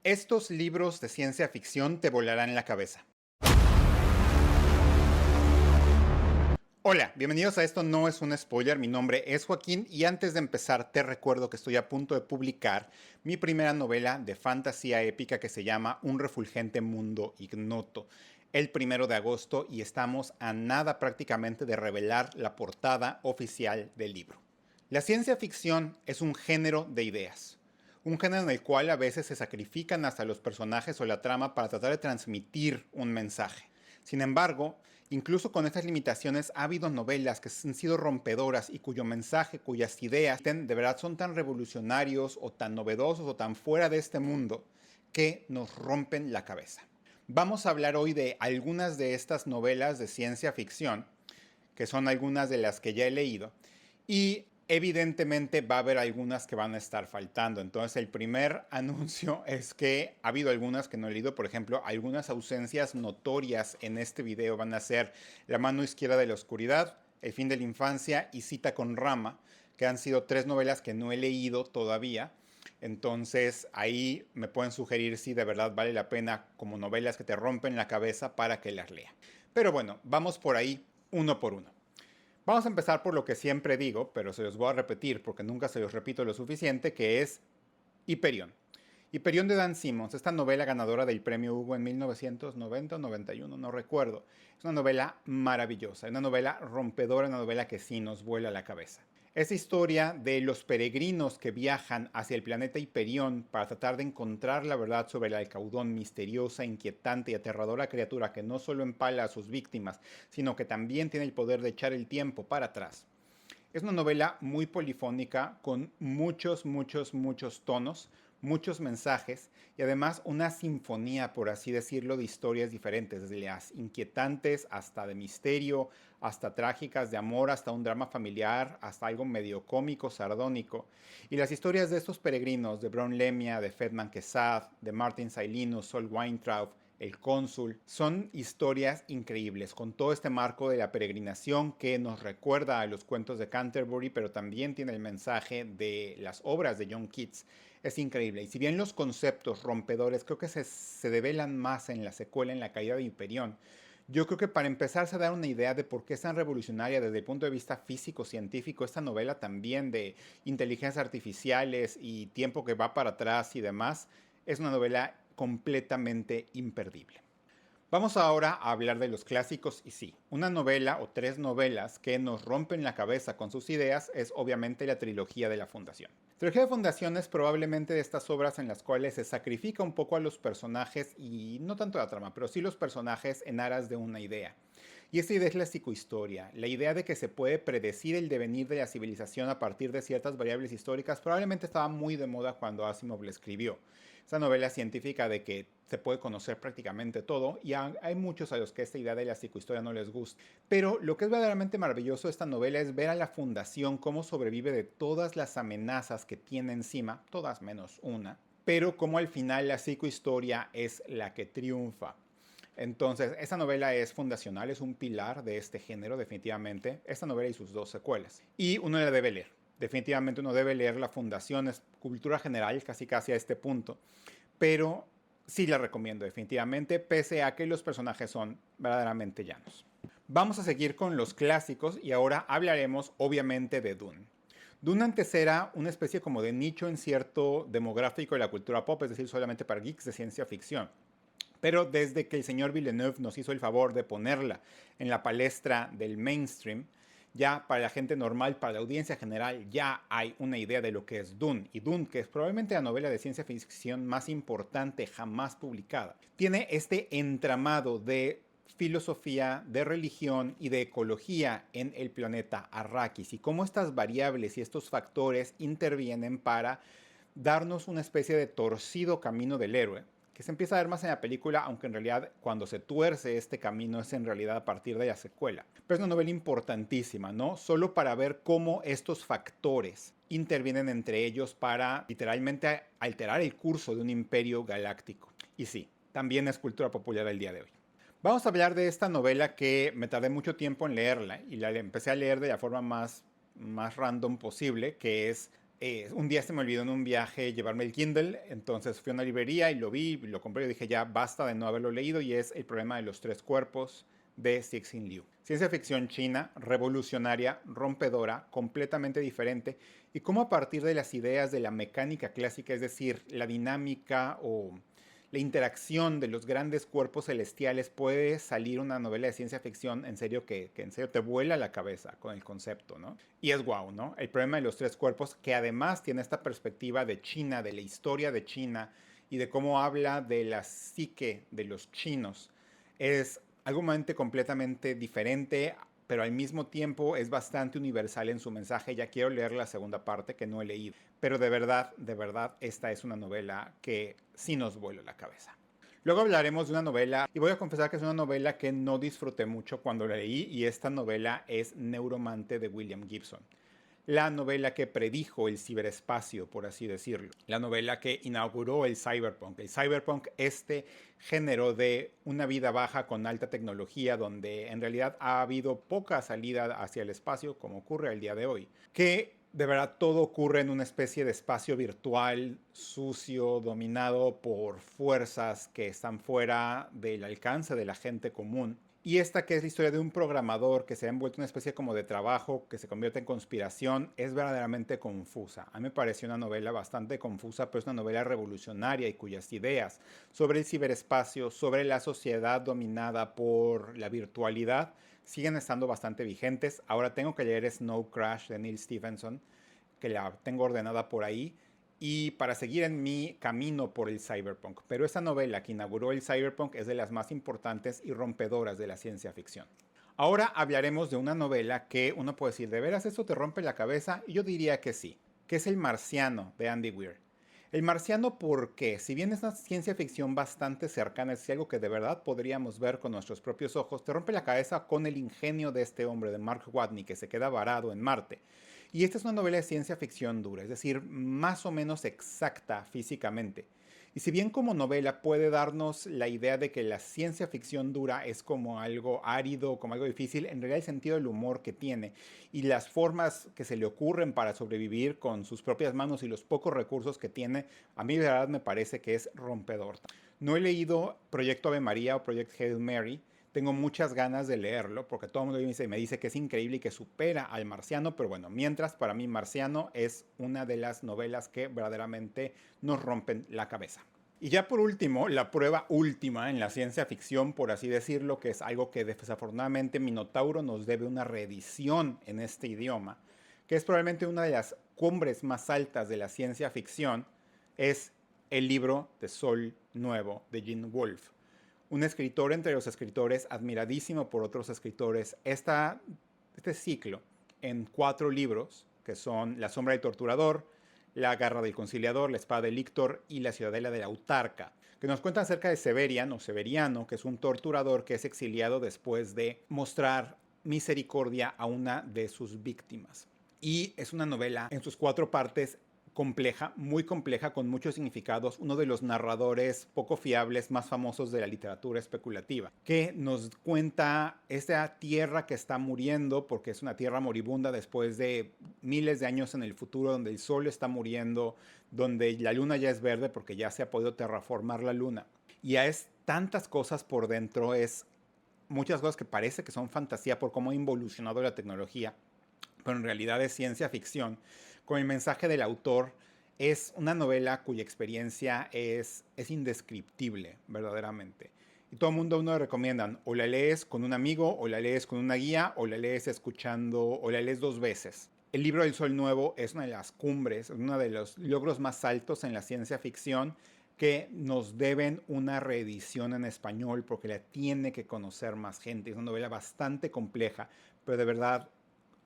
Estos libros de ciencia ficción te volarán la cabeza. Hola, bienvenidos a Esto No Es un Spoiler, mi nombre es Joaquín y antes de empezar te recuerdo que estoy a punto de publicar mi primera novela de fantasía épica que se llama Un refulgente mundo ignoto, el 1 de agosto, y estamos a nada prácticamente de revelar la portada oficial del libro. La ciencia ficción es un género de ideas. Un género en el cual a veces se sacrifican hasta los personajes o la trama para tratar de transmitir un mensaje. Sin embargo, incluso con estas limitaciones ha habido novelas que han sido rompedoras y cuyo mensaje, cuyas ideas de verdad son tan revolucionarios o tan novedosos o tan fuera de este mundo que nos rompen la cabeza. Vamos a hablar hoy de algunas de estas novelas de ciencia ficción, que son algunas de las que ya he leído, y evidentemente va a haber algunas que van a estar faltando. Entonces el primer anuncio es que ha habido algunas que no he leído. Por ejemplo, algunas ausencias notorias en este video van a ser La mano izquierda de la oscuridad, El fin de la infancia y Cita con Rama, que han sido 3 novelas que no he leído todavía. Entonces ahí me pueden sugerir si de verdad vale la pena como novelas que te rompen la cabeza para que las lea. Pero bueno, vamos por ahí uno por uno. Vamos a empezar por lo que siempre digo, pero se los voy a repetir porque nunca se los repito lo suficiente, que es Hiperión. Hiperión de Dan Simmons, esta novela ganadora del premio Hugo en 1990 o 91, no recuerdo. Es una novela maravillosa, una novela rompedora, una novela que sí nos vuela la cabeza. Es historia de los peregrinos que viajan hacia el planeta Hiperión para tratar de encontrar la verdad sobre el Alcaudón, misteriosa, inquietante y aterradora criatura que no solo empala a sus víctimas, sino que también tiene el poder de echar el tiempo para atrás. Es una novela muy polifónica, con muchos tonos, muchos mensajes y además una sinfonía, por así decirlo, de historias diferentes, desde las inquietantes hasta de misterio, hasta trágicas, de amor, hasta un drama familiar, hasta algo medio cómico, sardónico. Y las historias de estos peregrinos, de Bron Lemia, de Fedman Quesad, de Martin Sailinus, Sol Weintraub, el cónsul, son historias increíbles, con todo este marco de la peregrinación que nos recuerda a los cuentos de Canterbury, pero también tiene el mensaje de las obras de John Keats. Es increíble. Y si bien los conceptos rompedores creo que se develan más en la secuela, en La caída de Hiperión, yo creo que para empezar a dar una idea de por qué es tan revolucionaria desde el punto de vista físico-científico esta novela también de inteligencias artificiales y tiempo que va para atrás y demás, es una novela completamente imperdible. Vamos ahora a hablar de los clásicos y sí, una novela o 3 novelas que nos rompen la cabeza con sus ideas es obviamente la trilogía de la Fundación. La trilogía de Fundación es probablemente de estas obras en las cuales se sacrifica un poco a los personajes y no tanto la trama, pero sí los personajes en aras de una idea. Y esta idea es la psicohistoria, la idea de que se puede predecir el devenir de la civilización a partir de ciertas variables históricas, probablemente estaba muy de moda cuando Asimov la escribió. Esta novela científica de que se puede conocer prácticamente todo y hay muchos a los que esta idea de la psicohistoria no les gusta. Pero lo que es verdaderamente maravilloso de esta novela es ver a la Fundación cómo sobrevive de todas las amenazas que tiene encima, todas menos una, pero cómo al final la psicohistoria es la que triunfa. Entonces, esta novela es fundacional, es un pilar de este género, definitivamente. Esta novela y sus 2 secuelas. Y uno la debe leer. Definitivamente uno debe leer La Fundación, es cultura general, casi a este punto. Pero sí la recomiendo, definitivamente, pese a que los personajes son verdaderamente llanos. Vamos a seguir con los clásicos y ahora hablaremos, obviamente, de Dune. Dune antes era una especie como de nicho en cierto demográfico de la cultura pop, es decir, solamente para geeks de ciencia ficción. Pero desde que el señor Villeneuve nos hizo el favor de ponerla en la palestra del mainstream, ya para la gente normal, para la audiencia general, ya hay una idea de lo que es Dune. Y Dune, que es probablemente la novela de ciencia ficción más importante jamás publicada, tiene este entramado de filosofía, de religión y de ecología en el planeta Arrakis y cómo estas variables y estos factores intervienen para darnos una especie de torcido camino del héroe que se empieza a ver más en la película, aunque en realidad cuando se tuerce este camino es en realidad a partir de la secuela. Pero es una novela importantísima, ¿no? Solo para ver cómo estos factores intervienen entre ellos para literalmente alterar el curso de un imperio galáctico. Y sí, también es cultura popular el día de hoy. Vamos a hablar de esta novela que me tardé mucho tiempo en leerla y la empecé a leer de la forma más random posible, que es Un día se me olvidó en un viaje llevarme el Kindle, entonces fui a una librería y lo vi, lo compré y dije ya basta de no haberlo leído y es El problema de los tres cuerpos de Cixin Liu. Ciencia ficción china, revolucionaria, rompedora, completamente diferente y cómo a partir de las ideas de la mecánica clásica, es decir, la dinámica o la interacción de los grandes cuerpos celestiales puede salir una novela de ciencia ficción en serio que en serio te vuela la cabeza con el concepto, ¿no? Y es guau, ¿no? El problema de los tres cuerpos que además tiene esta perspectiva de China, de la historia de China y de cómo habla de la psique de los chinos. Es algo completamente diferente, pero al mismo tiempo es bastante universal en su mensaje. Ya quiero leer la segunda parte que no he leído. Pero de verdad, esta es una novela que sí nos vuela la cabeza. Luego hablaremos de una novela, y voy a confesar que es una novela que no disfruté mucho cuando la leí, y esta novela es Neuromante de William Gibson. La novela que predijo el ciberespacio, por así decirlo. La novela que inauguró el cyberpunk. El cyberpunk, este género de una vida baja con alta tecnología, donde en realidad ha habido poca salida hacia el espacio, como ocurre al día de hoy. Que de verdad todo ocurre en una especie de espacio virtual, sucio, dominado por fuerzas que están fuera del alcance de la gente común. Y esta, que es la historia de un programador que se ha envuelto en una especie como de trabajo que se convierte en conspiración, es verdaderamente confusa. A mí me pareció una novela bastante confusa, pero es una novela revolucionaria y cuyas ideas sobre el ciberespacio, sobre la sociedad dominada por la virtualidad, siguen estando bastante vigentes. Ahora tengo que leer Snow Crash de Neil Stephenson, que la tengo ordenada por ahí, y para seguir en mi camino por el cyberpunk. Pero esta novela que inauguró el cyberpunk es de las más importantes y rompedoras de la ciencia ficción. Ahora hablaremos de una novela que uno puede decir, ¿de veras eso te rompe la cabeza? Y yo diría que sí, que es El Marciano de Andy Weir. El Marciano, porque si bien es una ciencia ficción bastante cercana, es algo que de verdad podríamos ver con nuestros propios ojos, te rompe la cabeza con el ingenio de este hombre, de Mark Watney, que se queda varado en Marte. Y esta es una novela de ciencia ficción dura, es decir, más o menos exacta físicamente. Y si bien como novela puede darnos la idea de que la ciencia ficción dura es como algo árido, como algo difícil, en realidad el sentido del humor que tiene y las formas que se le ocurren para sobrevivir con sus propias manos y los pocos recursos que tiene, a mí de verdad me parece que es rompedor. No he leído Proyecto Ave María o Proyecto Hail Mary. Tengo muchas ganas de leerlo porque todo el mundo me dice que es increíble y que supera al Marciano, pero bueno, mientras para mí Marciano es una de las novelas que verdaderamente nos rompen la cabeza. Y ya por último, la prueba última en la ciencia ficción, por así decirlo, que es algo que desafortunadamente Minotauro nos debe una reedición en este idioma, que es probablemente una de las cumbres más altas de la ciencia ficción, es el libro de Sol Nuevo de Gene Wolfe. Un escritor entre los escritores, admiradísimo por otros escritores. Este ciclo en 4 libros, que son La sombra del torturador, La garra del conciliador, La espada de Lictor y La ciudadela de la autarca, que nos cuentan acerca de Severian o Severiano, que es un torturador que es exiliado después de mostrar misericordia a una de sus víctimas. Y es una novela en sus 4 partes compleja, muy compleja, con muchos significados, uno de los narradores poco fiables más famosos de la literatura especulativa, que nos cuenta esta tierra que está muriendo, porque es una tierra moribunda después de miles de años en el futuro, donde el sol está muriendo, donde la luna ya es verde porque ya se ha podido terraformar la luna. Y es tantas cosas por dentro, es muchas cosas que parece que son fantasía por cómo ha involucionado la tecnología, pero en realidad es ciencia ficción, con el mensaje del autor. Es una novela cuya experiencia es indescriptible, verdaderamente. Y todo el mundo uno le recomiendan, o la lees con un amigo, o la lees con una guía, o la lees escuchando, o la lees 2 veces. El libro del Sol Nuevo es una de las cumbres, uno de los logros más altos en la ciencia ficción, que nos deben una reedición en español porque la tiene que conocer más gente. Es una novela bastante compleja, pero de verdad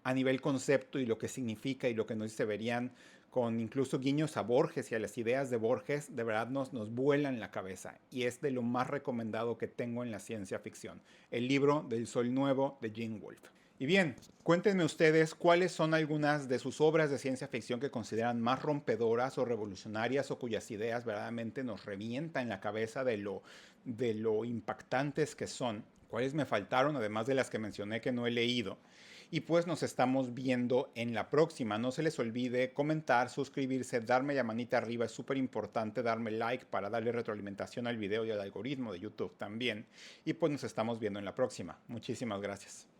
a nivel concepto y lo que significa y lo que nos dice Severian, con incluso guiños a Borges y a las ideas de Borges, de verdad nos vuelan la cabeza. Y es de lo más recomendado que tengo en la ciencia ficción. El libro del Sol Nuevo de Gene Wolfe. Y bien, cuéntenme ustedes cuáles son algunas de sus obras de ciencia ficción que consideran más rompedoras o revolucionarias o cuyas ideas verdaderamente nos revientan la cabeza de lo impactantes que son. ¿Cuáles me faltaron, además de las que mencioné que no he leído? y pues nos estamos viendo en la próxima. No se les olvide comentar, suscribirse, darme la manita arriba, es súper importante darme like para darle retroalimentación al video y al algoritmo de YouTube también. Y pues nos estamos viendo en la próxima. Muchísimas gracias.